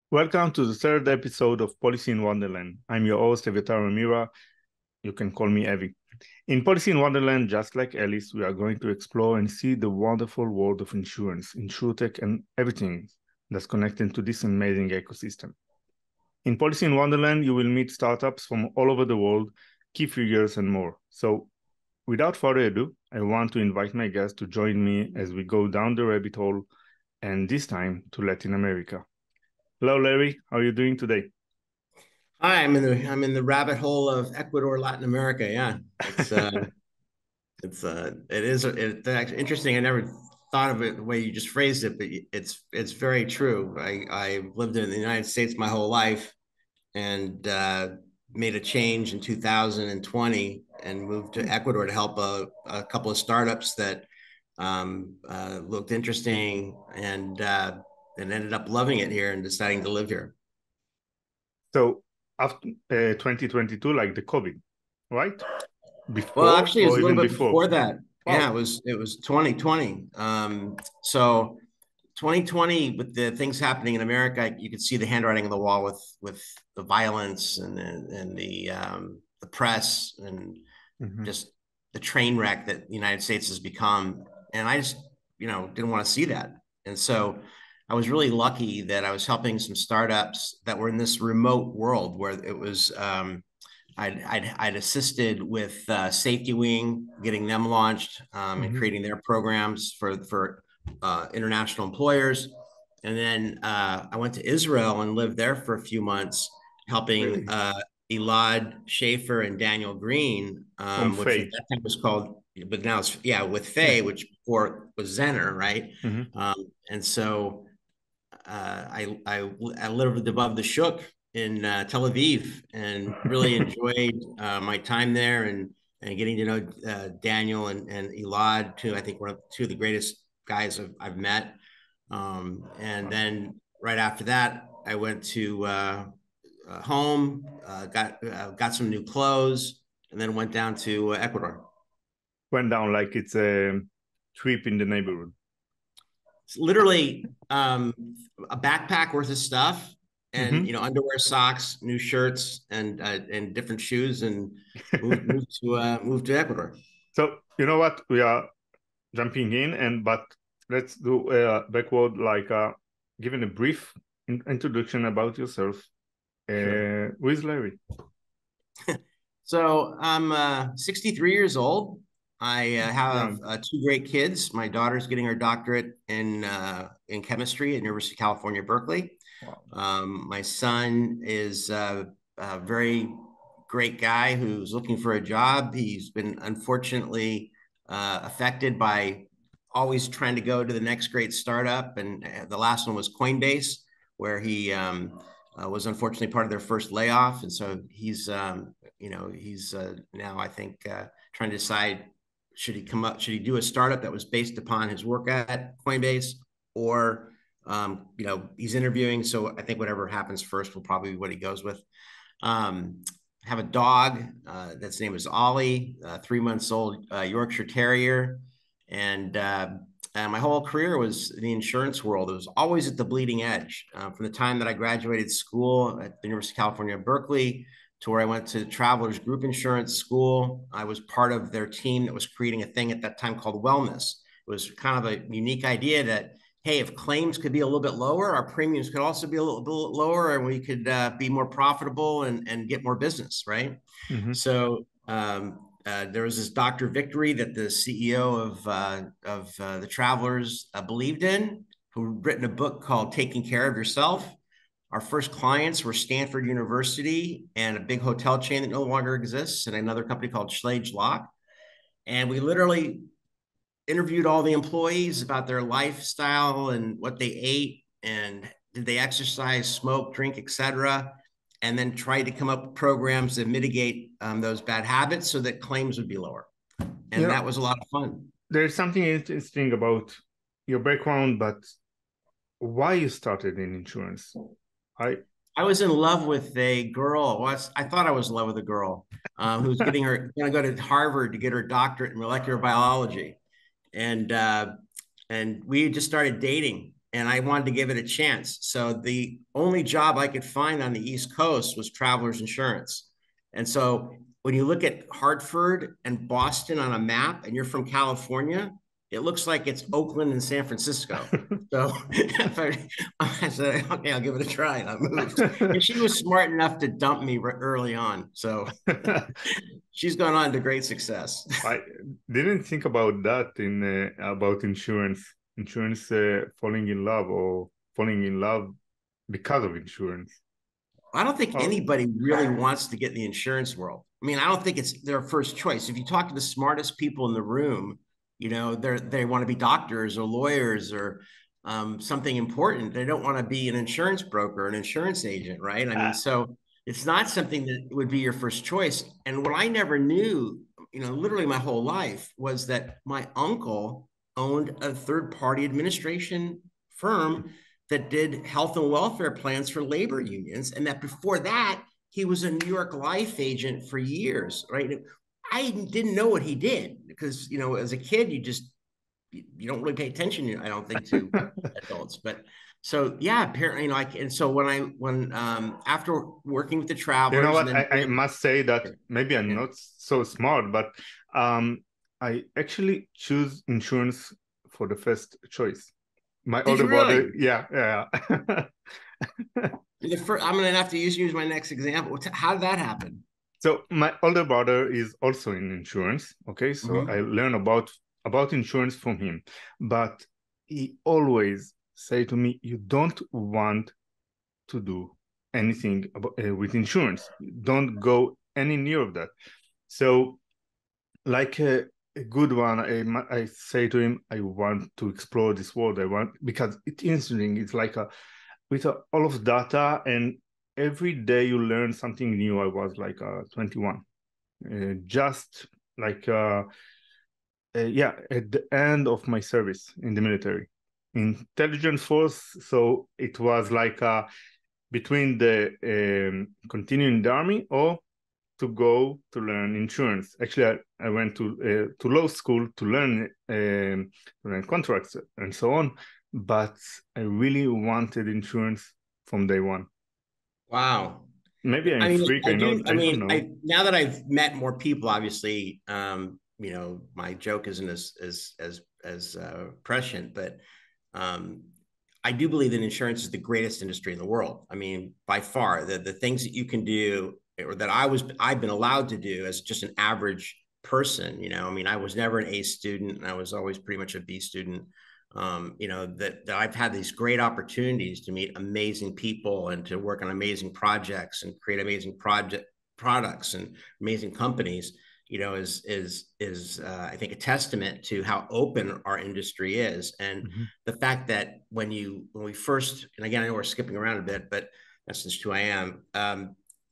Welcome to the third episode of Policy in Wonderland. I'm your host, Evitar Amira. You can call me Evie. In Policy in Wonderland, just like Alice, we are going to explore and see the wonderful world of insurance, insurtech, and everything that's connected to this amazing ecosystem. In Policy in Wonderland, you will meet startups from all over the world, key figures, and more. So, without further ado, I want to invite my guest to join me as we go down the rabbit hole, and this time to Latin America. Hello, Larry. How are you doing today? Hi, I'm in the rabbit hole of Ecuador, Latin America. Yeah, it's actually interesting. I never thought of it the way you just phrased it, but it's very true. I lived in the United States my whole life and made a change in 2020 and moved to Ecuador to help a couple of startups that looked interesting and ended up loving it here and deciding to live here. So after 2022, like the COVID, right? Well, Before actually, it was or a little even bit before? before that. Yeah, Wow. it was 2020. So 2020, with the things happening in America, you could see the handwriting on the wall with the violence and the press and Mhm. just the train wreck that the United States has become. And I just, didn't want to see that. And so I was really lucky that I was helping some startups that were in this remote world where it was I'd assisted with Safety Wing, getting them launched and Mhm. creating their programs for international employers. And then I went to Israel and lived there for a few months, helping Really? Elad Schaefer and Daniel Green, From which at Faye. that time was called, but now it's, yeah, with Yeah. Faye, which before was Zenner, right? Mhm. And so I lived above the Shuk in Tel Aviv and really enjoyed my time there and getting to know Daniel and Elad too. I think two of the greatest guys I've met. And Wow. then right after that, I went to home, got some new clothes, and then went down to Ecuador. Went down like it's a trip in the neighborhood. It's literally a backpack worth of stuff and Mhm. underwear, socks, new shirts, and different shoes, and moved to Ecuador. So you know what? We are jumping in, and but let's do backward, like giving a brief introduction about yourself. Sure. Who is Larry? So I'm 63 years old. I have Young. two great kids. My daughter's getting her doctorate in chemistry at University of California, Berkeley. Wow. My son is a very great guy who's looking for a job. He's been unfortunately affected by always trying to go to the next great startup. And the last one was Coinbase, where he was unfortunately part of their first layoff. And so he's now, I think, trying to decide should he do a startup that was based upon his work at Coinbase or he's interviewing. So I think whatever happens first will probably be what he goes with. Have a dog that's name is Ollie, 3 months old, Yorkshire Terrier, and my whole career was in the insurance world. It was always at the bleeding edge. From the time that I graduated school at the University of California, Berkeley, to where I went to Travelers Group Insurance School. I was part of their team that was creating a thing at that time called wellness. It was kind of a unique idea that, hey, if claims could be a little bit lower, our premiums could also be a little bit lower, and we could be more profitable and get more business, right? Mhm. So there was this Dr. Victory that the CEO of the Travelers believed in, who written a book called Taking Care of Yourself. Our first clients were Stanford University and a big hotel chain that no longer exists, and another company called Schlage Lock. And we literally interviewed all the employees about their lifestyle and what they ate and did they exercise, smoke, drink, etc. And then tried to come up with programs that mitigate those bad habits so that claims would be lower. You And know, that was a lot of fun. there's something interesting about your background, but why you started in insurance? I I was in love with a girl. Well, I thought I was in love with a girl who's getting her going to go to Harvard to get her doctorate in molecular biology, and uh, and we just started dating. and I wanted to give it a chance. So the only job I could find on the East Coast was travelers insurance. And so when you look at Hartford and Boston on a map and you're from California, it looks like it's Oakland and San Francisco. So I said, okay, I'll give it a try. And I moved. And she was smart enough to dump me early on. So she's gone on to great success. I didn't think about that in about insurance. Insurance falling in love or falling in love because of insurance. I don't think Oh. anybody really wants to get in the insurance world. I mean, I don't think it's their first choice. If you talk to the smartest people in the room, you know, they want to be doctors or lawyers or something important. They don't want to be an insurance broker, an insurance agent, right? I mean, so it's not something that would be your first choice. And what I never knew, you know, literally my whole life was that my uncle owned a third-party administration firm that did health and welfare plans for labor unions, and that before that, he was a New York Life agent for years, right? I didn't know what he did because, you know, as a kid, you don't really pay attention, I don't think, to adults. But so yeah, apparently, you know, and so when after working with the You know travelers, what? and then I must say that maybe I'm not so smart, but I actually choose insurance for the first choice. My did older you really? brother, yeah. I'm going to have to use my next example. How did that happen? So my older brother is also in insurance. Okay, so I learn about insurance from him, but he always say to me, "You don't want to do anything about, with insurance. Don't go any near of that." So, like a good one, I say to him, "I want to explore this world. I want because it's interesting. It's like a with all of data and." Every day you learn something new. I was like 21, just like yeah, at the end of my service in the military, intelligence force. So it was like between the continuing the army or to go to learn insurance. Actually, I went to law school to learn contracts and so on. But I really wanted insurance from day one. Wow. Maybe I'm I mean, freak. I I know. do. I I don't mean, know. I now that I've met more people, obviously, you know, my joke isn't as prescient, but um, I do believe that insurance is the greatest industry in the world. I mean, by far, the things that you can do, or that I've been allowed to do as just an average person. You know, I mean, I was never an A student, and I was always pretty much a B student. You know, that I've had these great opportunities to meet amazing people and to work on amazing projects and create amazing products and amazing companies, you know, is I think a testament to how open our industry is. And the fact that when we first, and again, I know we're skipping around a bit, but that's just who I am.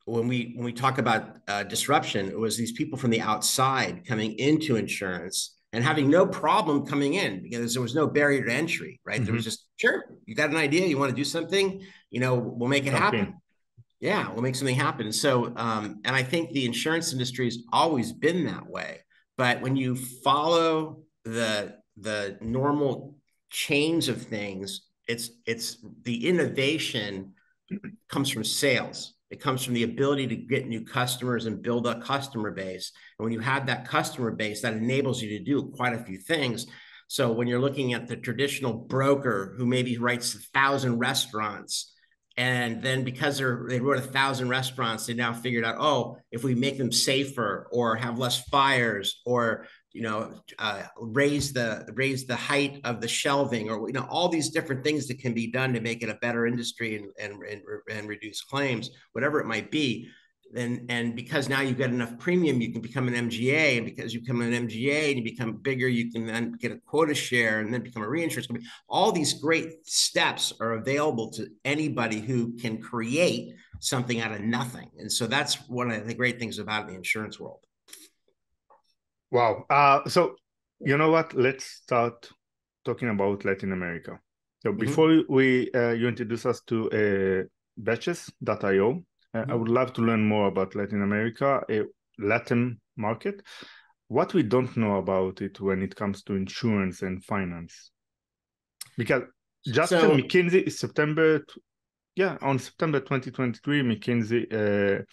When we talk about disruption, it was these people from the outside coming into insurance and having no problem coming in because there was no barrier to entry, right? There was just, sure, you got an idea, you want to do something, you know, we'll make it happen. Yeah, we'll make something happen. So, and I think the insurance industry has always been that way. But when you follow the normal chains of things, it's the innovation comes from sales. It comes from the ability to get new customers and build a customer base. And when you have that customer base, that enables you to do quite a few things. So when you're looking at the traditional broker who maybe writes 1,000 restaurants, and then because they wrote 1,000 restaurants, they now figured out, oh, if we make them safer or have less fires or you know, raise the height of the shelving, or you know, all these different things that can be done to make it a better industry and reduce claims, whatever it might be. And because now you've got enough premium, you can become an MGA, and because you become an MGA and you become bigger, you can then get a quota share and then become a reinsurance company. All these great steps are available to anybody who can create something out of nothing. And so that's one of the great things about the insurance world. Wow. So you know what? Let's start talking about Latin America. So before you introduce us to batches.io, I would love to learn more about Latin America, a Latin market. What we don't know about it when it comes to insurance and finance. Because Just So McKinsey, on September 2023, McKinsey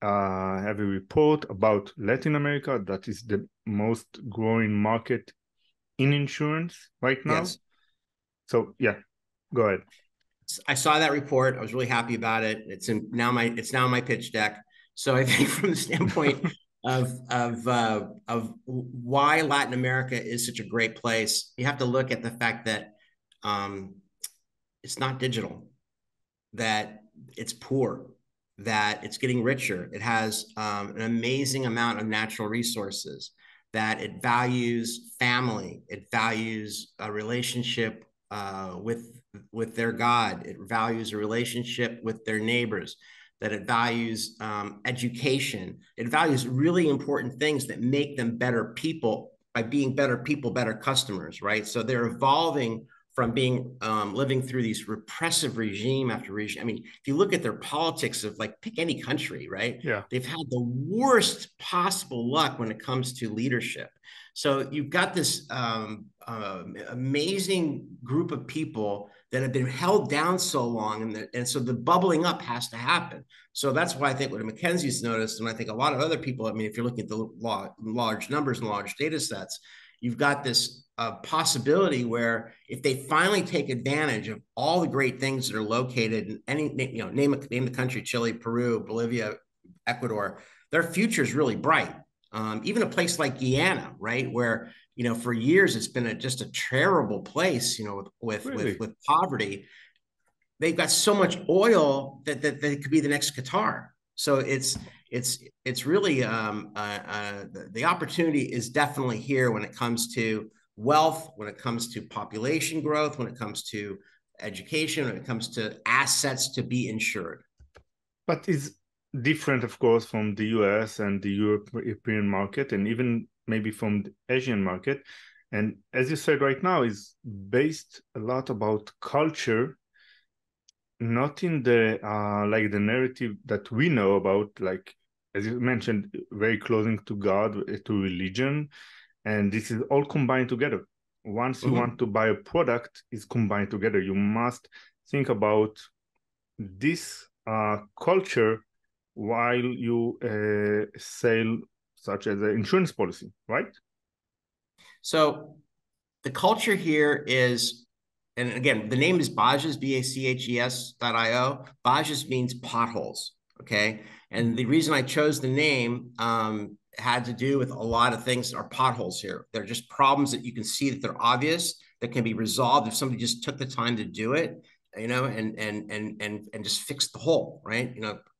have a report about Latin America that is the most growing market in insurance right now. yes, So yeah, go ahead. I saw that report. I was really happy about it. It's now my pitch deck. So I think from the standpoint of why Latin America is such a great place, you have to look at the fact that um, it's not digital, that it's poor, that it's getting richer. It has an amazing amount of natural resources, that it values family, it values a relationship with their God, it values a relationship with their neighbors, that it values education, it values really important things that make them better people by being better people, better customers, right? So they're evolving from being living through these repressive regime after regime. I mean, if you look at their politics of like pick any country, right? Yeah. They've had the worst possible luck when it comes to leadership. So you've got this amazing group of people that have been held down so long, and so the bubbling up has to happen. So that's why I think what McKenzie's noticed, and I think a lot of other people. I mean, if you're looking at the large numbers and large data sets, you've got this possibility where if they finally take advantage of all the great things that are located in any, name the country, Chile, Peru, Bolivia, Ecuador, their future is really bright. Even a place like Guyana, right, where for years it's been just a terrible place, Really? with poverty. They've got so much oil that they could be the next Qatar. So it's really the opportunity is definitely here when it comes to wealth, when it comes to population growth, when it comes to education, when it comes to assets to be insured. But it's different, of course, from the US and the European market, and even maybe from the Asian market. And as you said right now, is based a lot about culture, not in the like the narrative that we know about, like as you mentioned, very closing to God, to religion, and this is all combined together. Once you want to buy a product, it's combined together. You must think about this culture while you sell such as an insurance policy, right? So the culture here is, and again, the name is Bages, BACHES.io. Bages means potholes. Okay. And the reason I chose the name had to do with a lot of things that are potholes here. They're just problems that you can see that they're obvious, that can be resolved if somebody just took the time to do it, and just fix the hole, right?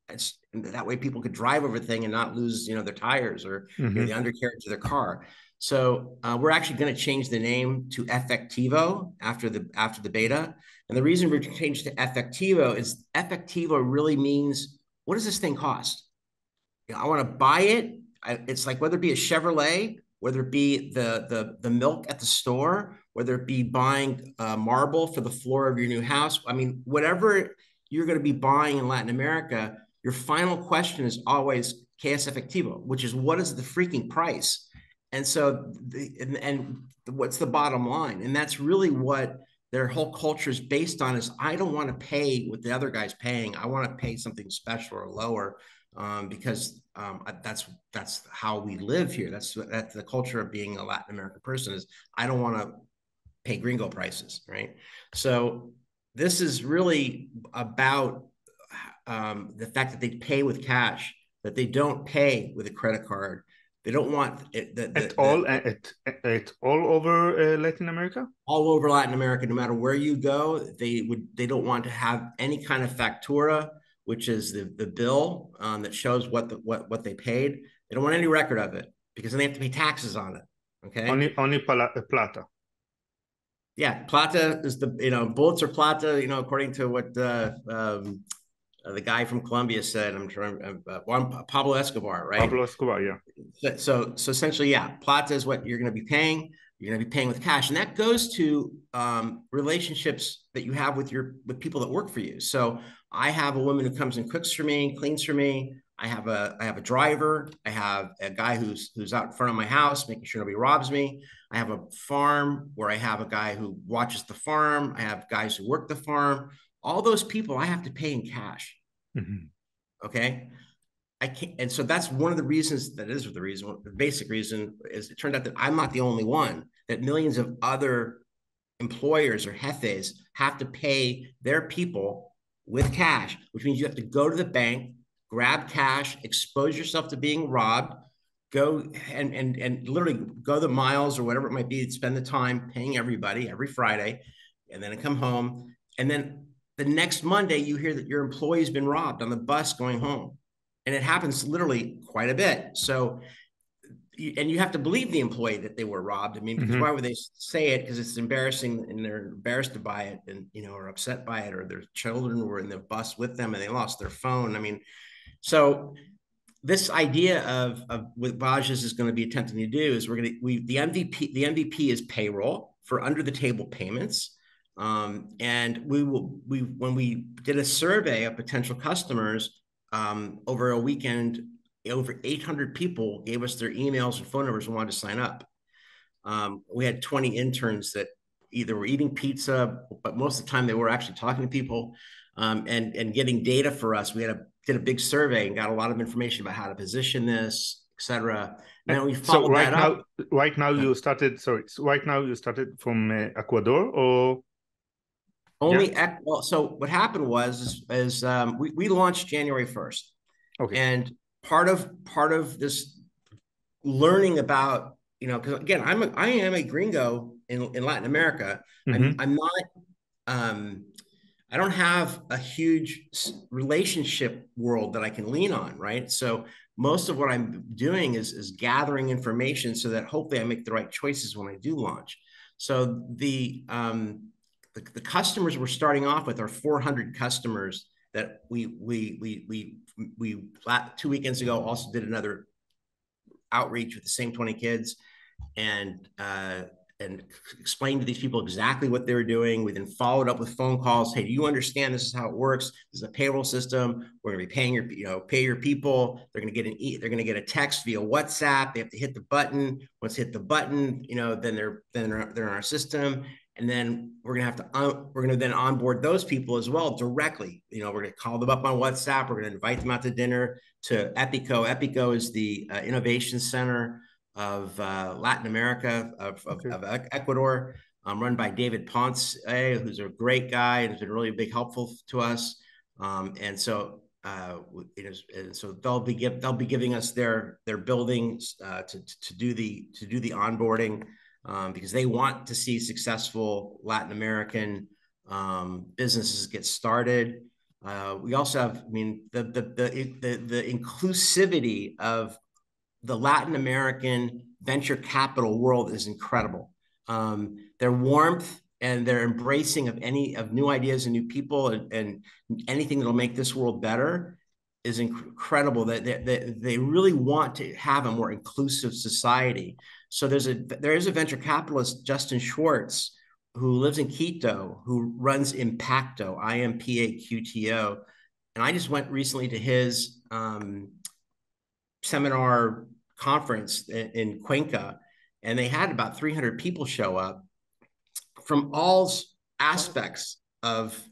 It's that way people could drive everything and not lose, their tires or the undercarriage of their car. So we're actually going to change the name to Efectivo after the beta. And the reason we're changed to Efectivo is Efectivo really means, what does this thing cost? I want to buy it. It's like whether it be a Chevrolet, whether it be the milk at the store, whether it be buying marble for the floor of your new house. I mean, whatever you're going to be buying in Latin America, your final question is always ¿Qué es efectivo? Which is, what is the freaking price? And so, what's the bottom line? And that's really what their whole culture is based on, is I don't want to pay what the other guy's paying. I want to pay something special or lower, because that's how we live here. That's the culture of being a Latin American person, is I don't want to pay gringo prices, right? So this is really about the fact that they pay with cash, that they don't pay with a credit card. They don't want it, at all over Latin America. All over Latin America, no matter where you go, they don't want to have any kind of factura, which is the bill that shows what they paid. They don't want any record of it, because then they have to pay taxes on it. Okay. Only plata. Yeah, plata is bullets are plata. According to what the guy from Colombia said. I'm trying Pablo Escobar, right? Pablo Escobar, yeah. So essentially, yeah, plata is what you're going to be paying. You're going to be paying with cash, and that goes to relationships that you have with people that work for you. So I have a woman who comes and cooks for me, cleans for me. I have a driver. I have a guy who's out in front of my house making sure nobody robs me. I have a farm where I have a guy who watches the farm. I have guys who work the farm. All those people I have to pay in cash. Mm-hmm. Okay. I can't, and so that's one of the reasons. The basic reason is it turned out that I'm not the only one, that millions of other employers or jefes have to pay their people with cash, which means you have to go to the bank, grab cash, expose yourself to being robbed, go and literally go the miles or whatever it might be, spend the time paying everybody every Friday, and then come home. And then the next Monday, you hear that your employee's been robbed on the bus going home. And it happens literally quite a bit. So and you have to believe the employee that they were robbed. I mean, because Mm-hmm. why would they say it? Because it's embarrassing, and they're embarrassed to buy it, and are upset by it, or their children were in the bus with them and they lost their phone. I mean, so this idea of what Bajas is going to be attempting to do is the MVP is payroll for under the table payments. And when we did a survey of potential customers over a weekend, over 800 people gave us their emails and phone numbers and wanted to sign up. We had 20 interns that either were eating pizza, but most of the time they were actually talking to people and getting data for us. Did a big survey and got a lot of information about how to position this, et cetera. And then we So followed that up. right now you started. Sorry, so right now you started from Ecuador, or yeah? Well, so what happened is we launched January 1st, Okay. and part of this learning about, because again, I am a gringo in Latin America. Mm-hmm. I'm not um, I don't have a huge relationship world that I can lean on, right? So most of what I'm doing is gathering information so that hopefully I make the right choices when I do launch. So the customers we're starting off with are 400 customers that we 2 weekends ago also did another outreach with the same 20 kids and explained to these people exactly what they were doing. We then followed up with phone calls. Hey, do you understand this is how it works? This is a payroll system. We're going to be paying pay your people. They're going to get a text via WhatsApp. They have to hit the button. Once hit the button, then they're in our system. And then we're going to then onboard those people as well directly. We're going to call them up on WhatsApp. We're going to invite them out to dinner to Epico. Epico is the innovation center of Latin America, Okay. of Ecuador, run by David Ponce, who's a great guy and has been really big helpful to us. And so they'll be giving us their buildings to do the onboarding because they want to see successful Latin American businesses get started. We also have, I mean, the inclusivity of the Latin American venture capital world is incredible. Their warmth and their embracing of new ideas and new people and anything that'll make this world better is incredible. That they really want to have a more inclusive society. So there is a venture capitalist, Justin Schwartz, who lives in Quito, who runs Impacto, IMPAQTO. And I just went recently to his seminar conference in Cuenca, and they had about 300 people show up from all aspects of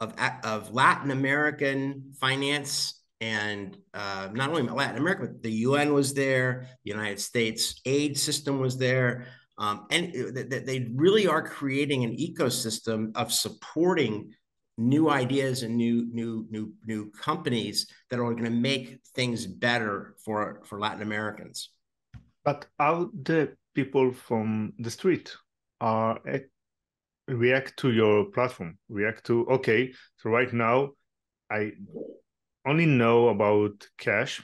Latin American finance, and not only Latin America, but the UN was there, the United States aid system was there, and they really are creating an ecosystem of supporting new ideas and new companies that are going to make things better for Latin Americans. But how the people from the street are react to your platform? React to, okay, so right now I only know about cash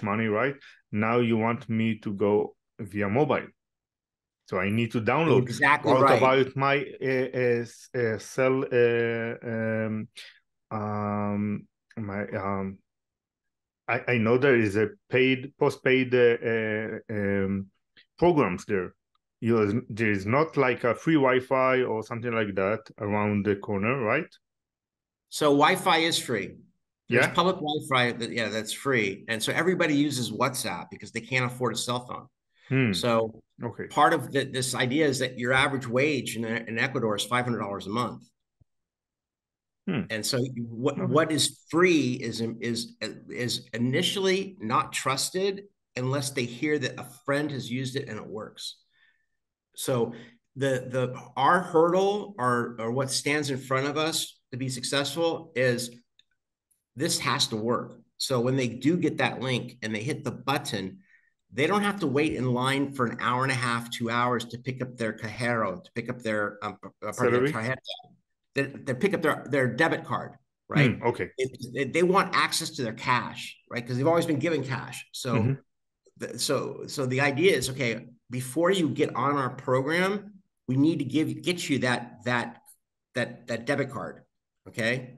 money, right? Now you want me to go via mobile. So I need to download. Exactly What right. about my cell my I know there is a postpaid programs there. There is not like a free Wi-Fi or something like that around the corner, right? So Wi-Fi is free. There's Yeah. public Wi-Fi that's free. And so everybody uses WhatsApp because they can't afford a cell phone. Hmm. So Okay. part of this idea is that your average wage in Ecuador is $500 a month. Hmm. And so Okay. what is free is initially not trusted unless they hear that a friend has used it and it works. So our hurdle or what stands in front of us to be successful is this has to work. So when they do get that link and they hit the button, they don't have to wait in line for an hour and a half, 2 hours to pick up their cajero, to pick up their their Salary. tarjeta, they pick up their debit card, Hmm. right? Okay. They want access to their cash, right? Because they've always been given cash. Mm-hmm. So the idea is, okay, before you get on our program, we need to get you that debit card, okay?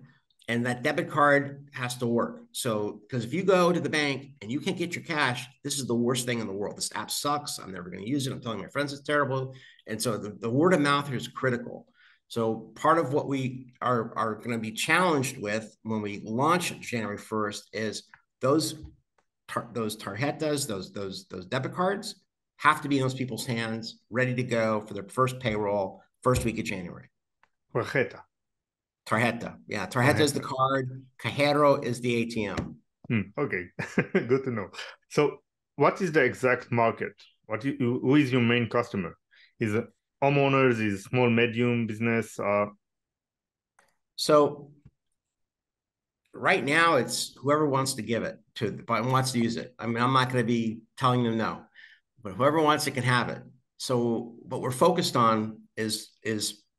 And that debit card has to work. So, because if you go to the bank and you can't get your cash, this is the worst thing in the world. This app sucks. I'm never going to use it. I'm telling my friends it's terrible. And so the word of mouth here is critical. So part of what we are going to be challenged with when we launch January 1st is those tarjetas, those debit cards have to be in those people's hands, ready to go for their first payroll, first week of January. Tarjeta. Tarjeta. Yeah, tarjeta is the Tarjeta. card. Cajero is the ATM. Hmm. Okay. Good to know. So, what is the exact market? Who is your main customer? Is it homeowners? Is small medium business? So right now, it's whoever wants to give it to, but wants to use it. I mean, I'm not going to be telling them no, but whoever wants it can have it. So what we're focused on is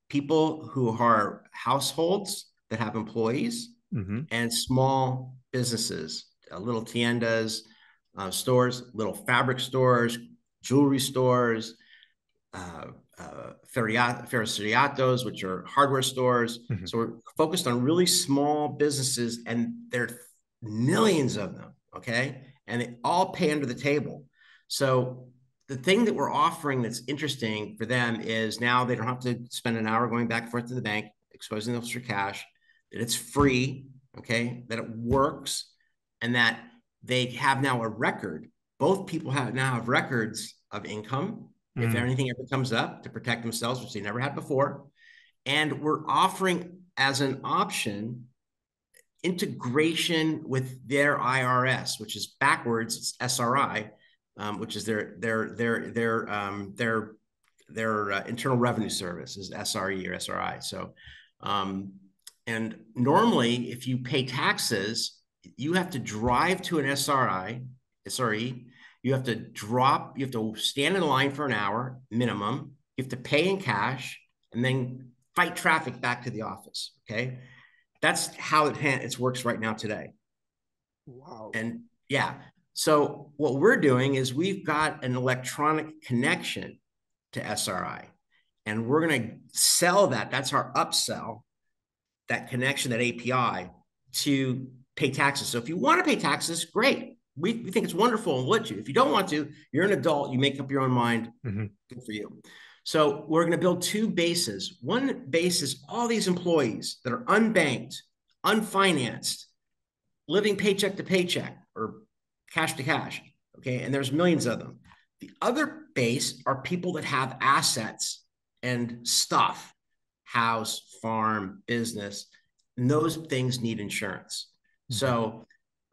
people who are households that have employees Mm-hmm. and small businesses, little tiendas, stores, little fabric stores, jewelry stores, uh, ferriciatos, which are hardware stores. Mm-hmm. So we're focused on really small businesses, and there are millions of them, okay? And they all pay under the table. So the thing that we're offering that's interesting for them is now they don't have to spend an hour going back and forth to the bank, exposing those for cash, that it's free, okay, that it works, and that they have now a record. Both people now have records of income if Mm-hmm. anything ever comes up to protect themselves, which they never had before. And we're offering as an option integration with their IRS, which is backwards, it's SRI, which is their Internal Revenue Service is SRE or SRI. So, and normally, if you pay taxes, you have to drive to an SRE. You have to stand in line for an hour minimum. You have to pay in cash and then fight traffic back to the office. Okay. That's how it works right now today. Wow. And yeah. So what we're doing is we've got an electronic connection to SRI, and we're going to sell that. That's our upsell, that connection, that API to pay taxes. So if you want to pay taxes, great. We think it's wonderful and we'll let you. If you don't want to, you're an adult, you make up your own mind. Mm-hmm. Good for you. So we're going to build two bases. One base is all these employees that are unbanked, unfinanced, living paycheck to paycheck or cash to cash. Okay. And there's millions of them. The other base are people that have assets and stuff, house, farm, business, and those things need insurance. Mm-hmm. So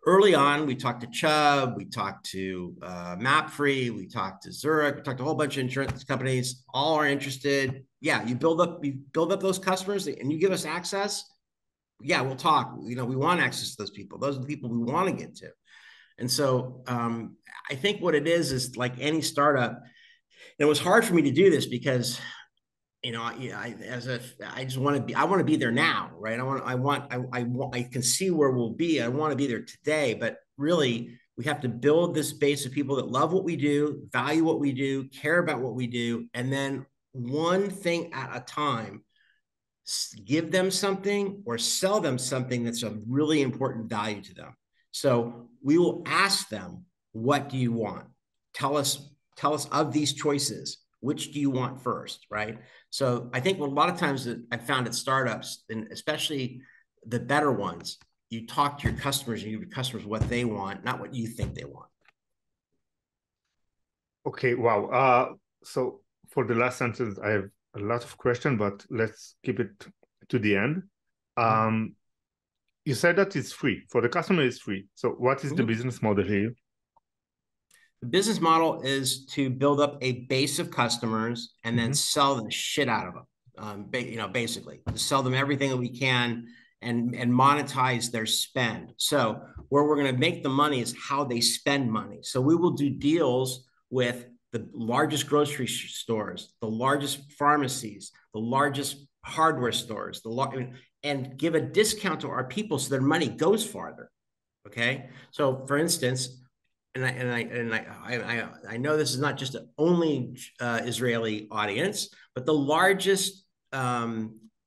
early on, we talked to Chubb, we talked to MapFree, we talked to Zurich, we talked to a whole bunch of insurance companies. All are interested. Yeah, you build up those customers, and you give us access. Yeah, we'll talk. We want access to those people. Those are the people we want to get to. And so I think what it is like any startup. It was hard for me to do this because I just want to be. I want to be there now, right? I can see where we'll be. I want to be there today, but really, we have to build this base of people that love what we do, value what we do, care about what we do, and then one thing at a time, give them something or sell them something that's of really important value to them. So we will ask them, what do you want? Tell us of these choices, which do you want first, right? So I think a lot of times that I've found at startups, and especially the better ones, you talk to your customers and you give your customers what they want, not what you think they want. Okay, wow. So for the last sentence, I have a lot of questions, but let's keep it to the end. Um, you said that it's free. For the customer, it's free. So what is the business model here? The business model is to build up a base of customers and then sell the shit out of them. Basically sell them everything that we can and monetize their spend. So where we're going to make the money is how they spend money. So we will do deals with the largest grocery stores, the largest pharmacies, the largest hardware stores, and give a discount to our people so their money goes farther. Okay. So for instance, I know this is not just an only Israeli audience, but the largest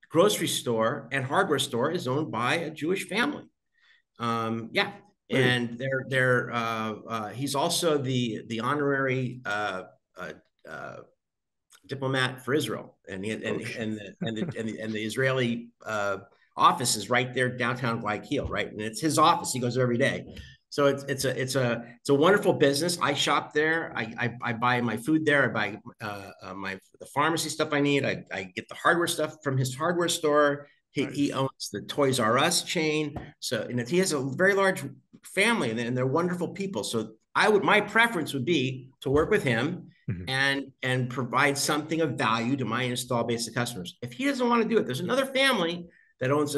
grocery store and hardware store is owned by a Jewish family. Yeah, and he's also the honorary diplomat for Israel, and the Israeli office is right there downtown Guayaquil, right, and it's his office. He goes there every day. So it's a wonderful business. I shop there. I buy my food there. I buy the pharmacy stuff I need. I get the hardware stuff from his hardware store. He owns the Toys R Us chain. So he has a very large family, and they're wonderful people. So my preference would be to work with him and provide something of value to my install base of customers. If he doesn't want to do it, there's another family that owns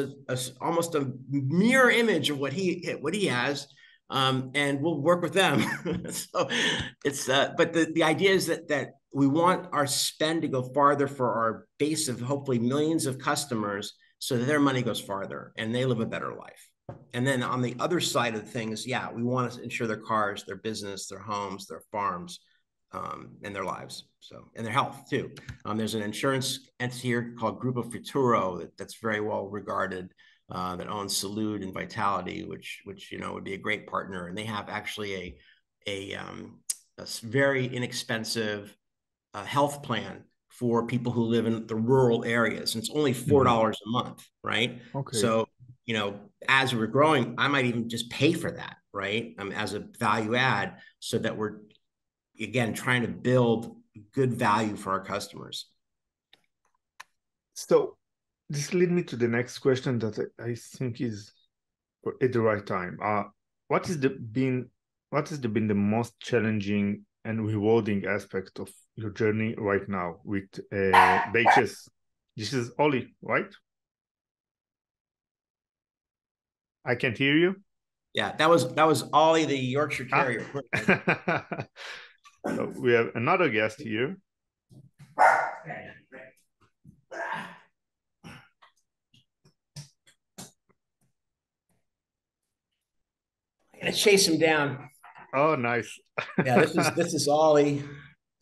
almost a mirror image of what he has. And we'll work with them. So it's but the idea is that we want our spend to go farther for our base of hopefully millions of customers, so that their money goes farther and they live a better life. And then on the other side of things, yeah, we want to insure their cars, their business, their homes, their farms, and their lives. So, and their health too. There's an insurance entity here called Grupo Futuro that's very well regarded. That owns Salud and Vitality, which would be a great partner, and they have actually a very inexpensive health plan for people who live in the rural areas, and it's only $4 a month, right? Okay. So as we're growing, I might even just pay for that, right? As a value add, so that we're again trying to build good value for our customers. So this leads me to the next question that I think is at the right time. What has been the most challenging and rewarding aspect of your journey right now with Baches? This is Oli, right? I can't hear you. Yeah, that was Ollie, the Yorkshire Terrier. So we have another guest here. I'm gonna chase him down. Oh, nice. Yeah, this is Ollie,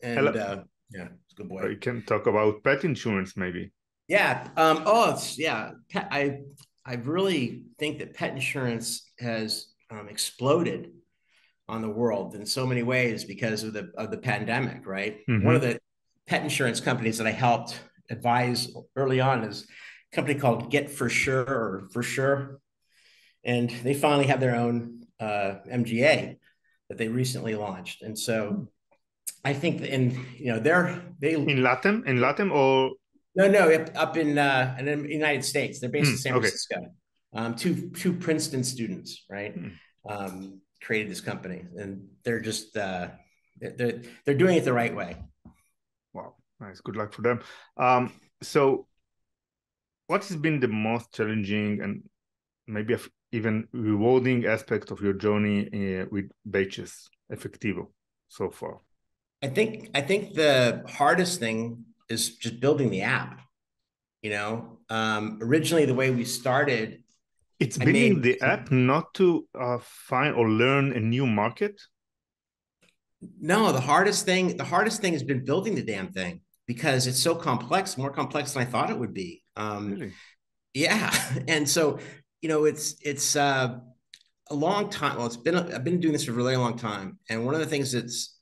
and yeah, it's a good boy. We can talk about pet insurance, maybe. Yeah. I really think that pet insurance has exploded on the world in so many ways because of the pandemic, right? One of the pet insurance companies that I helped advise early on is a company called Get For Sure or For Sure, and they finally have their own MGA that they recently launched, and so I think they in Latin or no up in the United States. They're based in San Francisco. Two Princeton students, right? Created this company, and they're just they're doing it the right way. Wow, nice. Good luck for them. So what has been the most challenging and maybe even rewarding aspect of your journey with Baches Efectivo so far? I think the hardest thing is just building the app. Originally the way we started, it's building the app not to find or learn a new market. No, the hardest thing has been building the damn thing, because it's so complex, more complex than I thought it would be. Really? Yeah, and so it's a long time. Well, I've been doing this for a really long time, and one of the things it's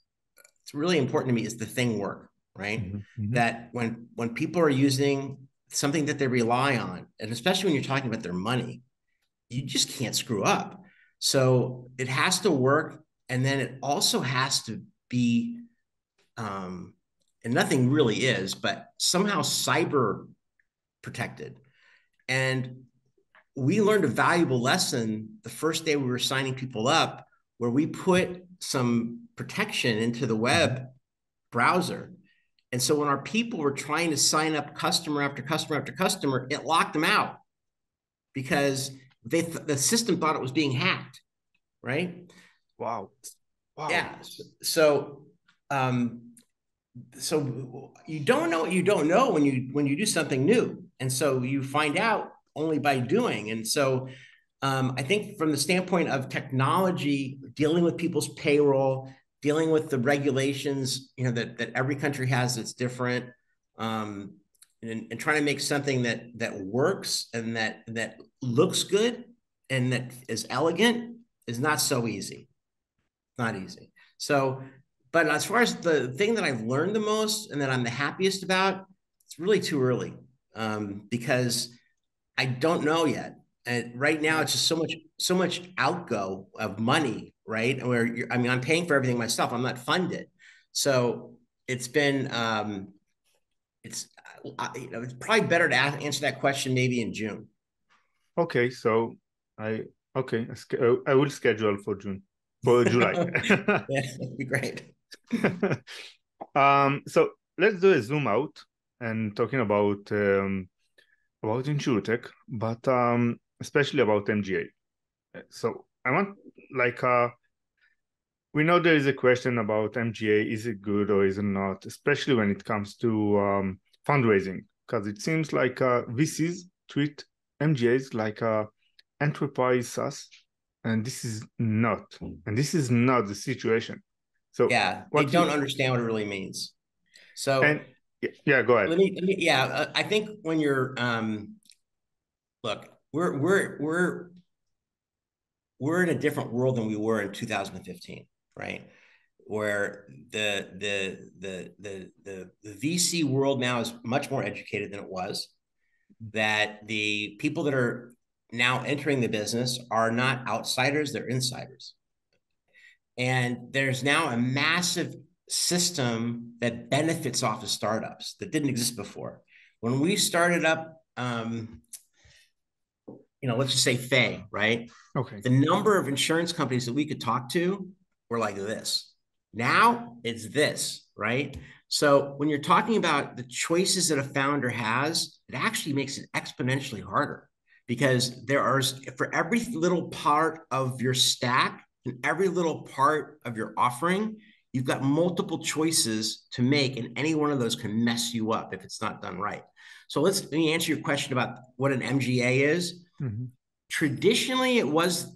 really important to me is the thing work, right? That when people are using something that they rely on, and especially when you're talking about their money, you just can't screw up. So it has to work. And then it also has to be, and nothing really is, but somehow cyber protected. And we learned a valuable lesson the first day we were signing people up, where we put some protection into the web browser. And so when our people were trying to sign up customer after customer after customer, it locked them out because the system thought it was being hacked, right? Wow. Wow. Yeah. Um, so you don't know what you don't know when you do something new, and so you find out only by doing. And so I think from the standpoint of technology, dealing with people's payroll, dealing with the regulations, that every country has that's different, and trying to make something that works and that looks good and that is elegant is not so easy. Not easy. So, but as far as the thing that I've learned the most and that I'm the happiest about, it's really too early, because I don't know yet. And right now, it's just so much outgo of money, right? Where I'm paying for everything myself. I'm not funded, so it's been it's it's probably better to answer that question maybe in June. Okay, so I okay, I will schedule for July. Yeah, that'd be great. So let's do a zoom out and talking about insurtech, but especially about MGA. So I want like we know there is a question about MGA, is it good or is it not, especially when it comes to fundraising, because it seems like VCs treat MGAs like enterprise SaaS, and this is not the situation. So Yeah, they what don't you understand what it really means. So and yeah, go ahead. yeah, I think when you're look, we're in a different world than we were in 2015, right? Where the VC world now is much more educated than it was. That the people that are now entering the business are not outsiders, they're insiders. And there's now a massive system that benefits off of startups that didn't exist before. When we started up, let's just say Fay, right? Okay. The number of insurance companies that we could talk to were like this. Now it's this, right? So when you're talking about the choices that a founder has, it actually makes it exponentially harder because there are, for every little part of your stack and every little part of your offering, you've got multiple choices to make, and any one of those can mess you up if it's not done right. So let me answer your question about what an MGA is. Mm-hmm. Traditionally, it was,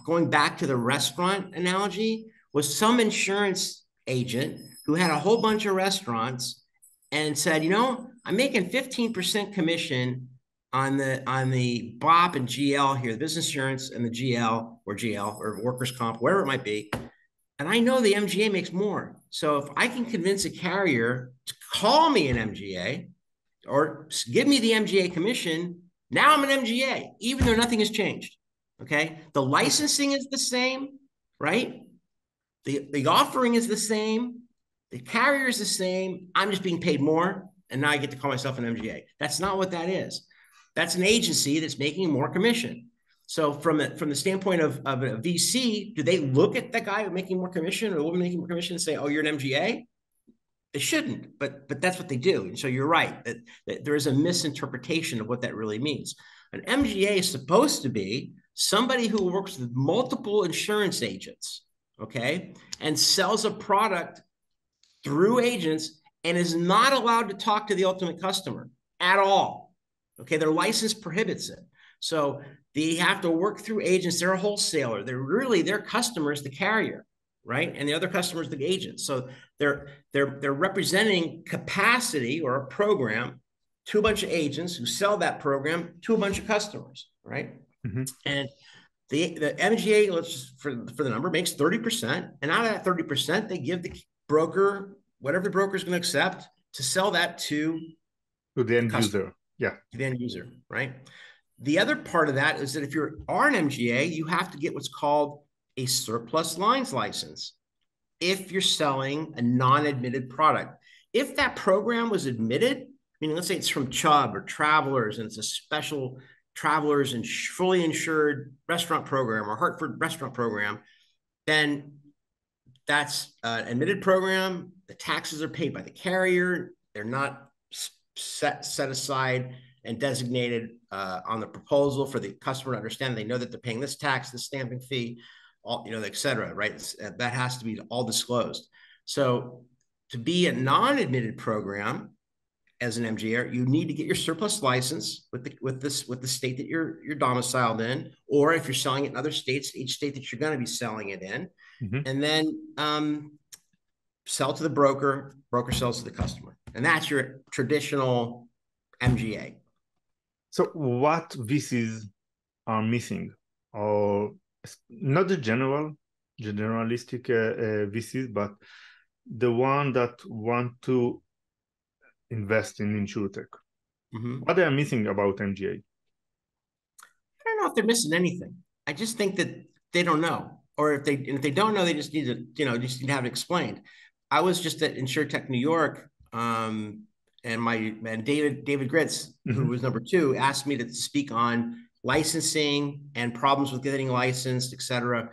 going back to the restaurant analogy, was some insurance agent who had a whole bunch of restaurants and said, I'm making 15% commission on the BOP and GL here, the business insurance and the GL or workers' comp, whatever it might be. And I know the MGA makes more. So if I can convince a carrier to call me an MGA or give me the MGA commission, now I'm an MGA, even though nothing has changed. Okay. The licensing is the same, right? The offering is the same. The carrier is the same. I'm just being paid more. And now I get to call myself an MGA. That's not what that is. That's an agency that's making more commission. So from the standpoint of a VC, do they look at the guy making more commission or the woman making more commission and say, oh, you're an MGA? They shouldn't, but that's what they do. And so you're right that there is a misinterpretation of what that really means. An MGA is supposed to be somebody who works with multiple insurance agents, okay, and sells a product through agents and is not allowed to talk to the ultimate customer at all. Okay, their license prohibits it. So they have to work through agents. They're a wholesaler. They're really their customers, the carrier, right? And the other customers, the agents. So they're representing capacity or a program to a bunch of agents who sell that program to a bunch of customers, right? Mm-hmm. And the MGA, let's just for the number, makes 30%, and out of that 30%, they give the broker whatever the broker is going to accept to sell that to To the end customer, user. Yeah. to the end user, right? The other part of that is that if you are an MGA, you have to get what's called a surplus lines license if you're selling a non-admitted product. If that program was admitted, meaning let's say it's from Chubb or Travelers and it's a special Travelers and fully insured restaurant program or Hartford restaurant program, then that's an admitted program. The taxes are paid by the carrier. They're not set aside and designated on the proposal for the customer to understand. They know that they're paying this tax, this stamping fee, all, et cetera, right? That has to be all disclosed. So to be a non-admitted program as an MGA, you need to get your surplus license with the state that you're domiciled in, or if you're selling it in other states, each state that you're going to be selling it in, and then sell to the broker. Broker sells to the customer, and that's your traditional MGA. So what VCs are missing, or not the generalistic VCs, but the one that want to invest in insurtech? What they are missing about MGA? I don't know if they're missing anything. I just think that they don't know, or if they don't know, they just need to just need to have it explained. I was just at InsurTech New York, and David Gritz, who was number 2, asked me to speak on licensing and problems with getting licensed, et cetera.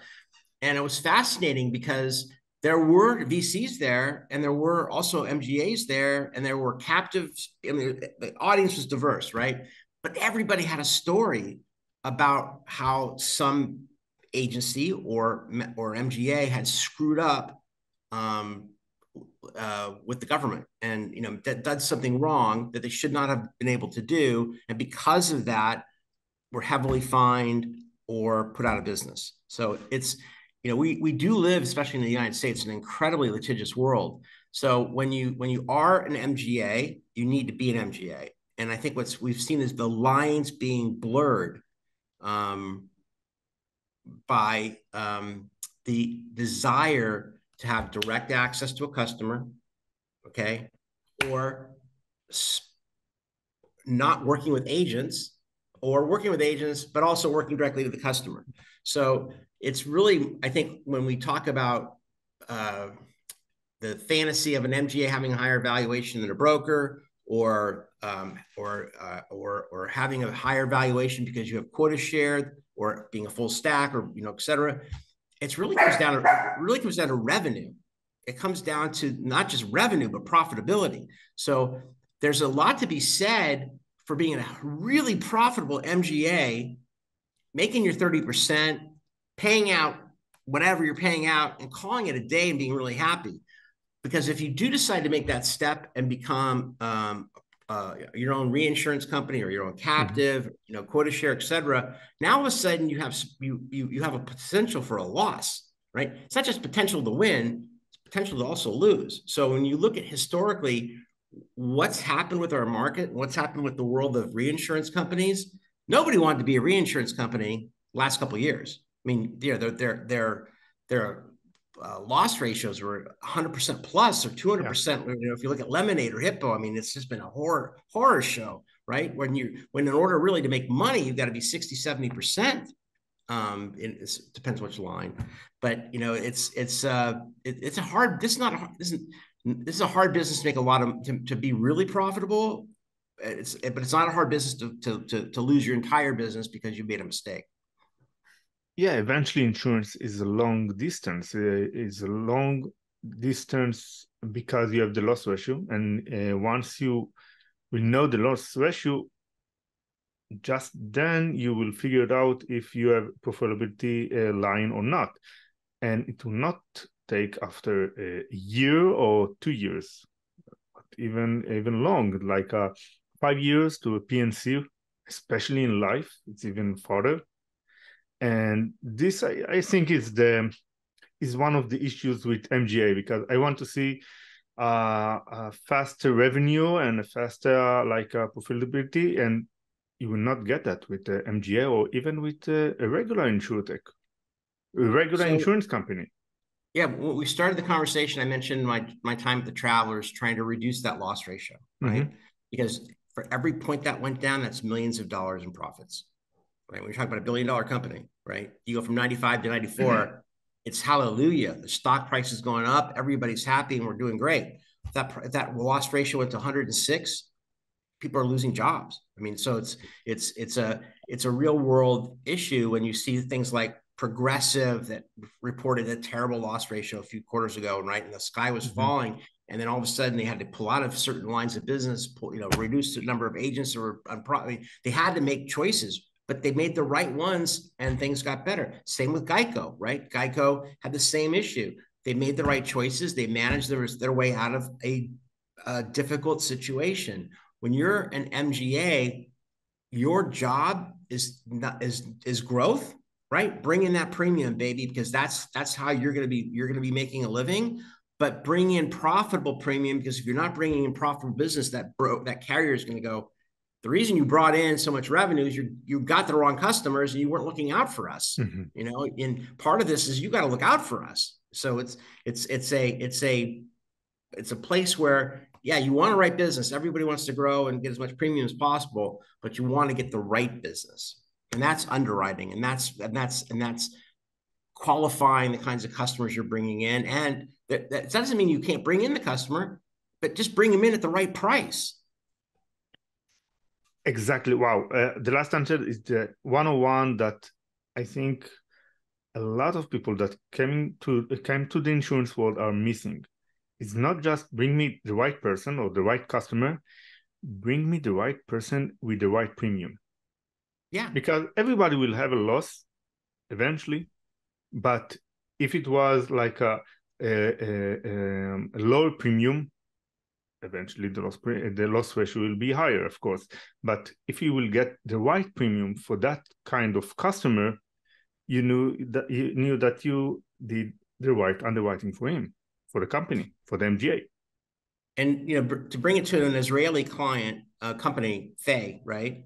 And it was fascinating because there were VCs there, and there were also MGAs there, and there were captives. I mean, the audience was diverse, right? But everybody had a story about how some agency or MGA had screwed up with the government, and that did something wrong that they should not have been able to do, and because of that, were heavily fined or put out of business. So it's we do live, especially in the United States, an incredibly litigious world. So when you are an MGA, you need to be an MGA, and I think what we've seen is the lines being blurred by the desire to have direct access to a customer, okay, or not working with agents, or working with agents, but also working directly with the customer. So it's really, I think, when we talk about the fantasy of an MGA having a higher valuation than a broker, or having a higher valuation because you have quota shared, or being a full stack, or et cetera. It really comes down to revenue. It comes down to not just revenue, but profitability. So there's a lot to be said for being a really profitable MGA, making your 30%, paying out whatever you're paying out, and calling it a day and being really happy. Because if you do decide to make that step and become your own reinsurance company, or your own captive, quota share, et cetera, now all of a sudden you have a potential for a loss, right? It's not just potential to win, it's potential to also lose. So when you look at historically what's happened with our market, what's happened with the world of reinsurance companies, nobody wanted to be a reinsurance company last couple of years. I mean, their loss ratios were 100% plus, or 200%. If you look at Lemonade or Hippo, I mean, it's just been a horror show, right? When in order really to make money, you've got to be 60-70%. It depends which line, but it's a hard. This is a hard business to make a lot of to be really profitable. But it's not a hard business to lose your entire business because you made a mistake. Yeah, eventually insurance is a long distance. Because you have the loss ratio, and once you will know the loss ratio, just then you will figure it out if you have profitability line or not. And it will not take after a year or 2 years, but even long, like 5 years to a P&C, especially in life, it's even farther. And this, I think, is one of the issues with MGA, because I want to see a faster revenue and a faster profitability, and you will not get that with the MGA, or even with a regular insurtech, a regular insurance company. Yeah, when we started the conversation, I mentioned my time at the Travelers, trying to reduce that loss ratio, right? Because for every point that went down, that's millions of dollars in profits. right? When you're talking about $1 billion company, right? You go from 95 to 94, it's hallelujah. The stock price is going up, everybody's happy, and we're doing great. If that loss ratio went to 106, people are losing jobs. I mean, so it's a real world issue when you see things like Progressive that reported a terrible loss ratio a few quarters ago, right? And the sky was falling, and then all of a sudden they had to pull out of certain lines of business, reduce the number of agents that were they had to make choices, but they made the right ones, and things got better. Same with Geico, right? Geico had the same issue. They made the right choices. They managed their way out of a difficult situation. When you're an MGA, your job is growth, right? Bring in that premium, baby, because that's how you're going to be making a living. But bring in profitable premium, because if you're not bringing in profitable business, that carrier is going to go, the reason you brought in so much revenue is you got the wrong customers and you weren't looking out for us. And part of this is you got to look out for us. So it's a place where, yeah, you want to write business. Everybody wants to grow and get as much premium as possible, but you want to get the right business, and that's underwriting, and that's qualifying the kinds of customers you're bringing in. And that doesn't mean you can't bring in the customer, but just bring them in at the right price. Exactly. Wow. The last answer is the 101 that I think a lot of people that came to the insurance world are missing. It's not just bring me the right person or the right customer, bring me the right person with the right premium. Yeah. Because everybody will have a loss eventually, but if it was like a lower premium, eventually the loss ratio will be higher, of course. But if you will get the right premium for that kind of customer, you knew that you did the right underwriting for him, for the company, for the MGA. And to bring it to an Israeli client company, Fay, right?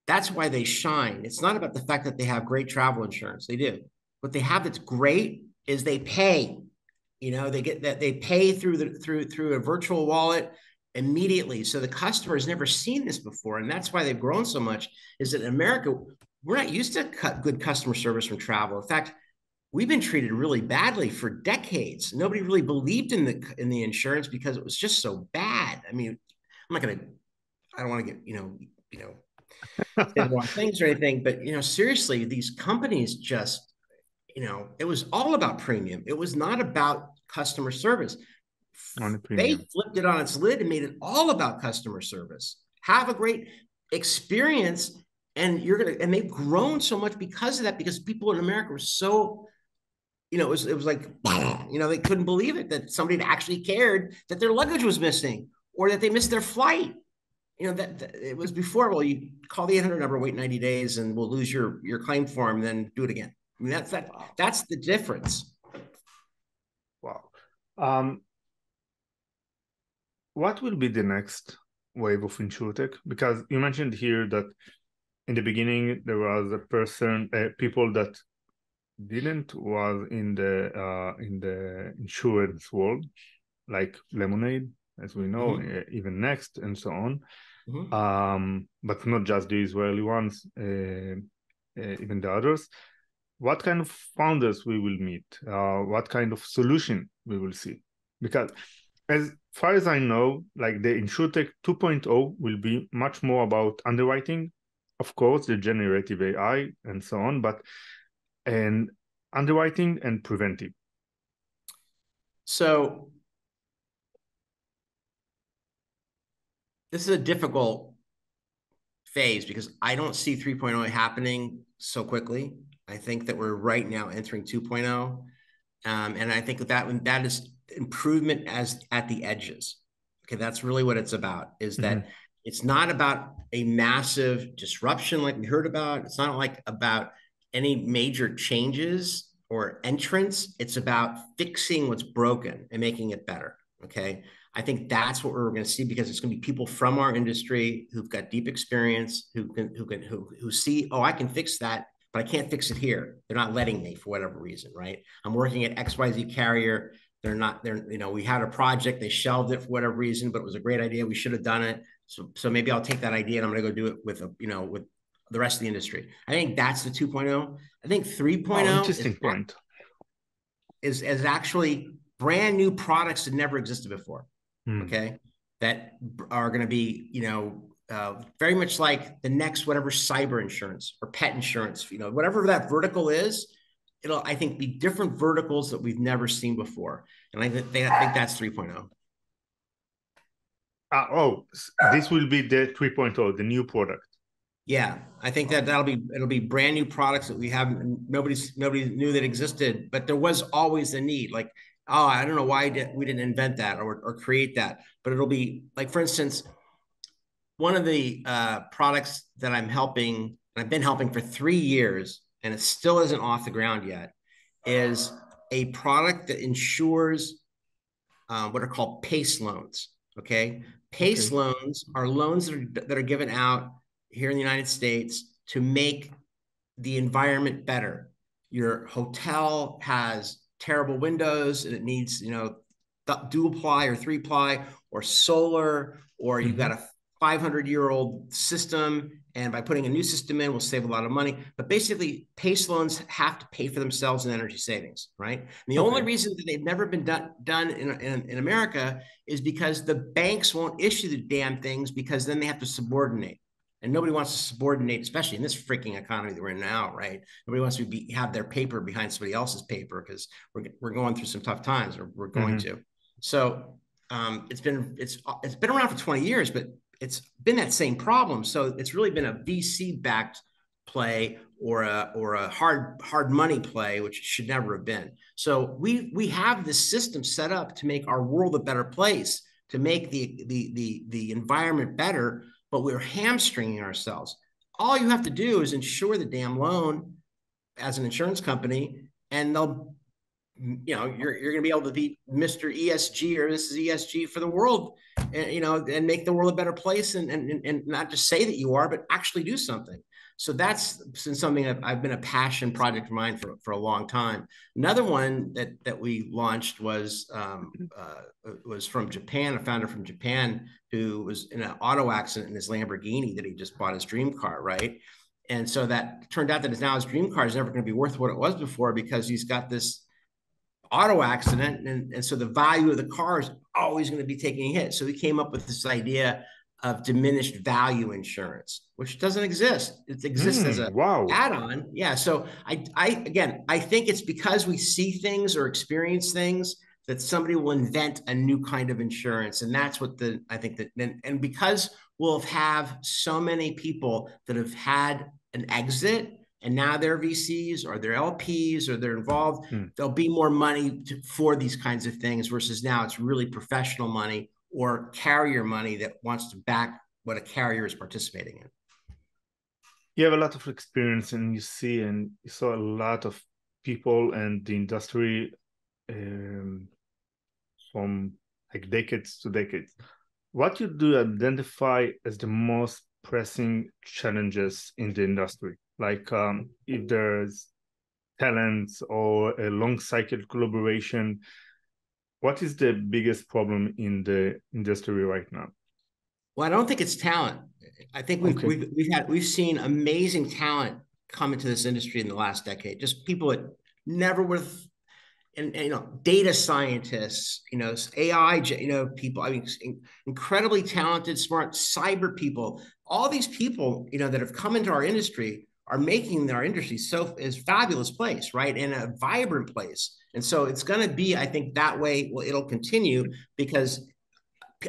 That's why they shine. It's not about the fact that they have great travel insurance. They do. What they have that's great is they pay. They pay through a virtual wallet immediately. So the customer has never seen this before, and that's why they've grown so much. Is that in America, we're not used to good customer service from travel. In fact, we've been treated really badly for decades. Nobody really believed in the insurance because it was just so bad. I mean, I don't want to get say the wrong things or anything, but seriously, these companies just, it was all about premium. It was not about customer service. They flipped it on its lid and made it all about customer service. Have a great experience, and they've grown so much because of that, because people in America were so, it was like, they couldn't believe it that somebody actually cared that their luggage was missing or that they missed their flight. That it was before, well, you call the 800 number, wait 90 days, and we'll lose your claim form, then do it again. I mean, that's the difference. Wow. What will be the next wave of insurtech? Because you mentioned here that in the beginning there was people that didn't was in the insurance world, like Lemonade, as we know, even Next, and so on. But not just the Israeli ones, even the others. What kind of founders we will meet? What kind of solution we will see? Because as far as I know, like the InsurTech 2.0 will be much more about underwriting, of course, the generative AI and so on, and underwriting and preventive. So this is a difficult phase because I don't see 3.0 happening so quickly. I think that we're right now entering 2.0. And I think that is improvement at the edges. Okay, that's really what it's about, is that it's not about a massive disruption like we heard about. It's not like about any major changes or entrance. It's about fixing what's broken and making it better. Okay. I think that's what we're going to see, because it's going to be people from our industry who've got deep experience, who see, oh, I can fix that, but I can't fix it here. They're not letting me for whatever reason, right? I'm working at XYZ carrier. We had a project, they shelved it for whatever reason, but it was a great idea. We should have done it. So maybe I'll take that idea and I'm going to go do it with the rest of the industry. I think that's the 2.0. I think Oh, 3.0 interesting point. is actually brand new products that never existed before. Hmm. Okay, that are going to be, very much like the next whatever cyber insurance or pet insurance, whatever that vertical is. It'll, I think, be different verticals that we've never seen before, and I think that's 3.0. This will be the 3.0, the new product. Yeah, I think that it'll be brand new products that we haven't, nobody knew that existed, but there was always a need. Like, oh, I don't know why we didn't invent that or create that, but it'll be like, for instance, one of the products that I've been helping for 3 years, and it still isn't off the ground yet, is a product that insures what are called PACE loans. Okay, PACE Okay. loans are loans that are given out here in the United States to make the environment better. Your hotel has terrible windows and it needs, dual ply or three ply or solar, or you've got Mm-hmm. a 500-year-old system, and by putting a new system in, we'll save a lot of money. But basically, PACE loans have to pay for themselves in energy savings, right? And the only Okay. reason that they've never been done in America is because the banks won't issue the damn things, because then they have to subordinate. And nobody wants to subordinate, especially in this freaking economy that we're in now, right? Nobody wants to have their paper behind somebody else's paper, because we're going through some tough times, or we're going Mm-hmm. to. So it's been around for 20 years, but it's been that same problem. So it's really been a VC backed play, or a hard money play, which it should never have been. So we have this system set up to make our world a better place, to make the environment better, but we're hamstringing ourselves. All you have to do is insure the damn loan as an insurance company, and they'll, you're going to be able to be Mr. ESG or Mrs. ESG for the world, and make the world a better place, and not just say that you are, but actually do something. So that's been something that I've been a passion project of mine for a long time. Another one that we launched was from Japan, a founder from Japan who was in an auto accident in his Lamborghini that he just bought his dream car, right? And so that turned out that now his dream car is never going to be worth what it was before, because he's got this auto accident, and so the value of the car is always going to be taking a hit. So we came up with this idea of diminished value insurance, which doesn't exist. It exists as a Wow. add-on. Yeah. So I think it's because we see things or experience things that somebody will invent a new kind of insurance, and that's what I think that, and because we'll have so many people that have had an exit, and now they're VCs or they're LPs or they're involved, there'll be more money for these kinds of things, versus now it's really professional money or carrier money that wants to back what a carrier is participating in. You have a lot of experience, and you saw a lot of people and the industry, um, from like decades to decades. What you do identify as the most pressing challenges in the industry? Like, if there's talents or a long cycle collaboration, what is the biggest problem in the industry right now? Well, I don't think it's talent. I think Okay. we've seen amazing talent come into this industry in the last decade. Just people that never would have, and data scientists, AI, people. I mean, incredibly talented, smart cyber people. All these people, that have come into our industry are making our industry so is fabulous place, right, and a vibrant place. And so it's going to be, I think, that way. Well, it'll continue because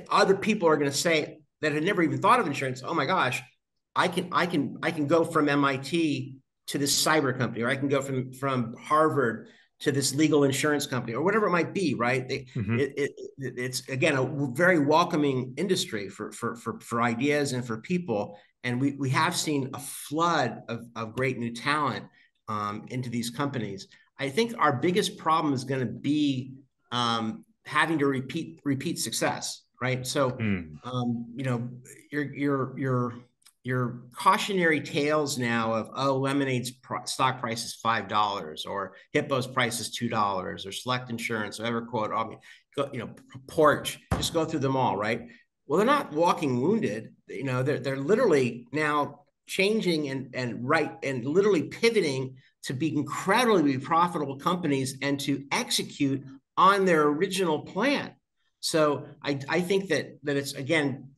other people are going to say that had never even thought of insurance. Oh my gosh, I can go from MIT to this cyber company, or I can go from Harvard to this legal insurance company, or whatever it might be, right? Mm-hmm. It's again a very welcoming industry for ideas and for people, and we have seen a flood of great new talent into these companies. I think our biggest problem is going to be having to repeat success, right? So, Mm. your cautionary tales now of, oh, Lemonade's stock price is $5, or Hippo's price is $2, or Select Insurance, or EverQuote, I mean, Porch, just go through them all, right? Well, they're not walking wounded. They're literally now changing and literally pivoting to be incredibly profitable companies and to execute on their original plan. So I think that it's, again,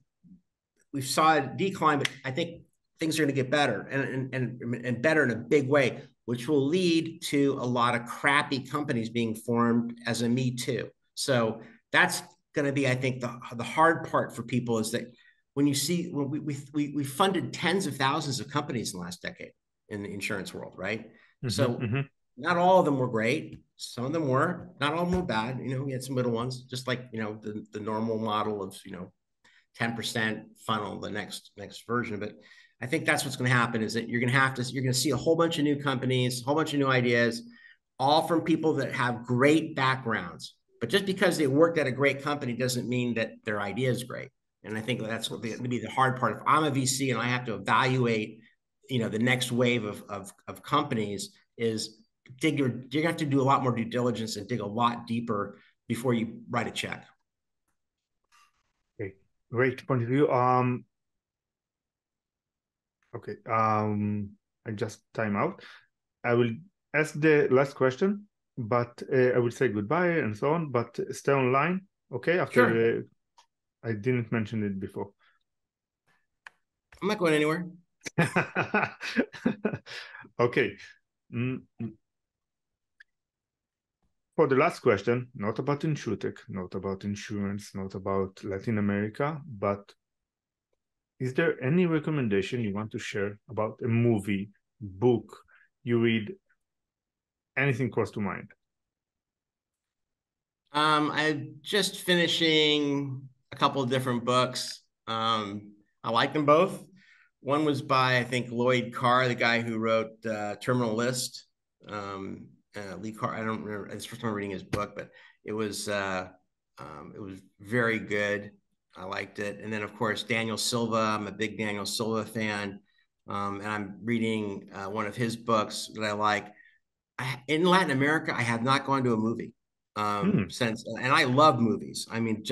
we saw a decline, but I think things are going to get better and better in a big way, which will lead to a lot of crappy companies being formed as a me too. So that's going to be, I think, the hard part for people is that when you see, when we funded tens of thousands of companies in the last decade in the insurance world, right? So not all of them were great. Some of them were. Not all of them were bad. We had some middle ones, just like the normal model of 10% funnel the next version. But I think that's what's going to happen is that you're going to see a whole bunch of new companies, a whole bunch of new ideas, all from people that have great backgrounds. But just because they worked at a great company doesn't mean that their idea is great. And I think that's going to be the hard part. If I'm a VC and I have to evaluate, the next wave of companies, is you have to do a lot more due diligence and dig a lot deeper before you write a check. Okay, great point of view. Okay, I just time out. I will ask the last question, but I will say goodbye and so on, but stay online, okay? After Sure. I didn't mention it before. I'm not going anywhere. Okay. For the last question, not about insurtech, not about insurance, not about Latin America, but is there any recommendation you want to share about a movie, book you read, anything cross to mind? I'm just finishing a couple of different books. I like them both. One was by, I think, Lloyd Carr, the guy who wrote Terminal List. Lee Carr, I don't remember. It's the first time reading his book, but it was very good. I liked it. And then, of course, Daniel Silva. I'm a big Daniel Silva fan, and I'm reading one of his books that I like. In Latin America, I have not gone to a movie since, and I love movies. I mean,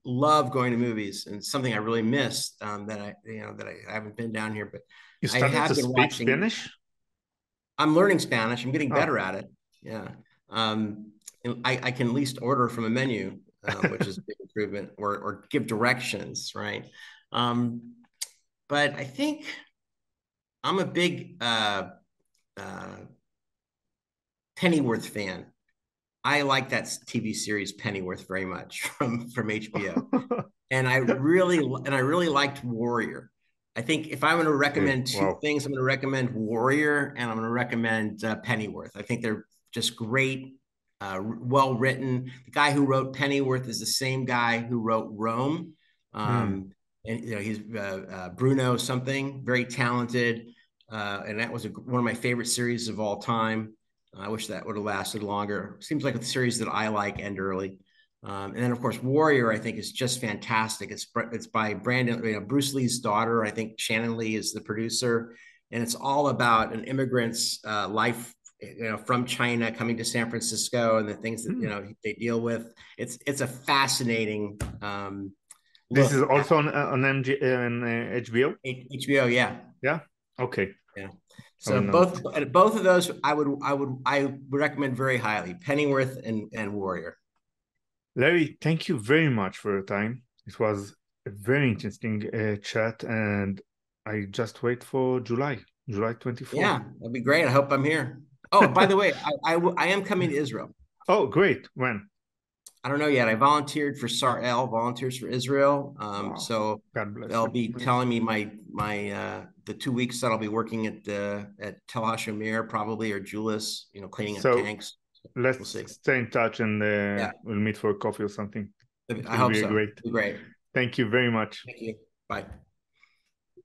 love going to movies, and something I really miss that I haven't been down here, but You I started to have been speak watching. Spanish? I'm learning Spanish. I'm getting Oh. better at it. Yeah. I can at least order from a menu, which is a big improvement, or give directions, right? But I think I'm a big Pennyworth fan. I like that TV series Pennyworth very much from HBO, and I really liked Warrior. I think if I'm going to Okay, recommend two wow. things, I'm going to recommend Warrior and I'm going to recommend Pennyworth. I think they're just great, well written. The guy who wrote Pennyworth is the same guy who wrote Rome, and he's Bruno something, very talented, and that was one of my favorite series of all time. I wish that would have lasted longer. Seems like a series that I like end early. And then, of course, Warrior, I think, is just fantastic. It's by Brandon, Bruce Lee's daughter. I think Shannon Lee is the producer. And it's all about an immigrant's life, from China coming to San Francisco and the things that, they deal with. It's a fascinating This is look at also on HBO? HBO. Yeah. Yeah? Okay. Yeah. I will So note. both of those I would recommend very highly. Pennyworth and Warrior. Larry, thank you very much for your time. It was a very interesting chat, and I just wait for July 24th. Yeah, that'd be great. I hope I'm here. Oh, by the way, I am coming to Israel. Oh, great. When? I don't know yet. I volunteered for SAR-L, Volunteers for Israel. Wow. So God bless they'll you. be telling me the 2 weeks that I'll be working at Tel HaShomer probably, or Julis, cleaning up So tanks. We'll let's see. stay in touch and Yeah, we'll meet for a coffee or something. It I will hope be so. great. It'll be great. Thank you very much. Thank you. Bye.